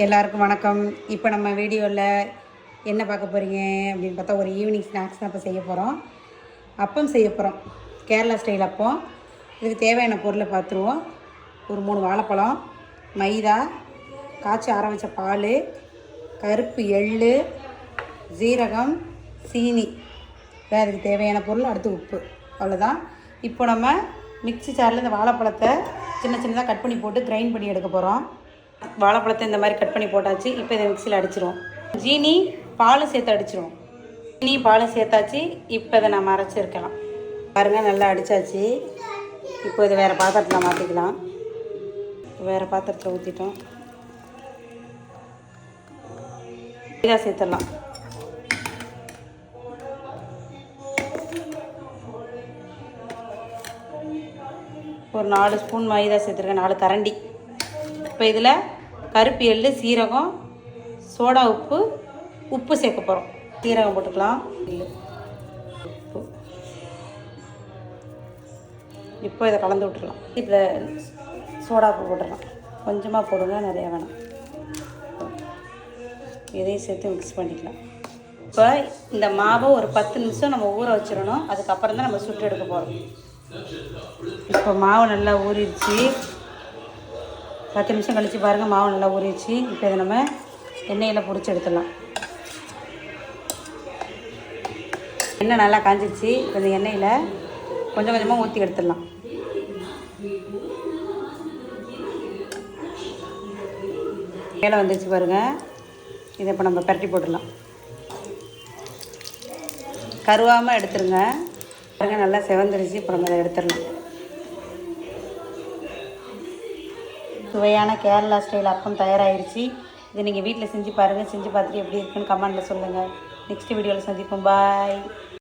எல்லாருக்கும் வணக்கம். இப்போ நம்ம வீடியோவில் என்ன பார்க்க போகிறீங்க அப்படின்னு பார்த்தா ஒரு ஈவினிங் ஸ்நாக்ஸ் தான் இப்போ செய்ய போகிறோம். அப்பம் செய்ய போகிறோம், கேரளா ஸ்டைல் அப்பம். இதுக்கு தேவையான பொருளை பார்த்துருவோம். ஒரு 3 வாழைப்பழம், மைதா, காய்ச்சி ஆற வச்ச பால், கருப்பு எள், ஜீரகம், சீனி. இதான் இதுக்கு தேவையான பொருள். அடுத்து உப்பு, அவ்வளோதான். இப்போ நம்ம மிக்ஸி ஜாரில் இந்த வாழைப்பழத்தை சின்ன சின்னதாக கட் பண்ணி போட்டு கிரைண்ட் பண்ணி எடுக்க போகிறோம். வாழைப்பழத்தை இந்த மாதிரி கட் பண்ணி போட்டாச்சு. இப்போ இதை மிக்சியில் அடிச்சிருவோம். ஜீனி பால் சேர்த்து அடிச்சிருவோம். ஜீனி பால் சேர்த்தாச்சு. இப்போ இதை நம்ம அரைச்சிருக்கலாம். பாருங்கள், நல்லா அடித்தாச்சு. இப்போ இதை வேறு பாத்திரத்தில் மாற்றிக்கலாம். வேறு பாத்திரத்தில் ஊற்றிட்டோம். இதாக சேர்த்துடலாம். ஒரு 4 ஸ்பூன் மைதா சேர்த்துருக்கேன், 4 கரண்டி. இப்போ இதில் கருப்பு எள், சீரகம், சோடா உப்பு சேர்க்க போகிறோம். சீரகம் போட்டுக்கலாம், உப்பு. இப்போ இதை கலந்து விட்டுடலாம். இதில் சோடா உப்பு போட்டுடலாம். கொஞ்சமாக போடுங்க, நிறையா வேணாம். இதையும் சேர்த்து மிக்ஸ் பண்ணிக்கலாம். இப்போ இந்த மாவை ஒரு 10 நிமிஷம் நம்ம ஊற வச்சிடணும். அதுக்கப்புறம் தான் நம்ம சுட்டு எடுக்க போகிறோம். இப்போ மாவு நல்லா ஊறிடுச்சு. 10 நிமிஷம் கழித்து பாருங்கள், மாவு நல்லா ஊறிடுச்சு. இப்போ இதை நம்ம எண்ணெயில் பொரிச்சு எடுத்துடலாம். எண்ணெய் நல்லா காஞ்சிடுச்சு. இப்போ இந்த எண்ணெயில் கொஞ்சம் கொஞ்சமாக ஊற்றி எடுத்துடலாம். மேலே வந்துடுச்சு பாருங்கள். இதை இப்போ நம்ம பரட்டி போட்டுடலாம். கருவாமல் எடுத்துருங்க. பாருங்கள், நல்லா செவந்துருச்சு. இப்போ நம்ம அதை எடுத்துடலாம். சுவையான கேரளா ஸ்டைல் அப்பம் தயாராகிடுச்சு. இது நீங்கள் வீட்டில் செஞ்சு பாருங்கள். செஞ்சு பார்த்துட்டு எப்படி இருக்குன்னு கமெண்டில் சொல்லுங்கள். நெக்ஸ்ட் வீடியோவில் சந்திப்போம். பாய்.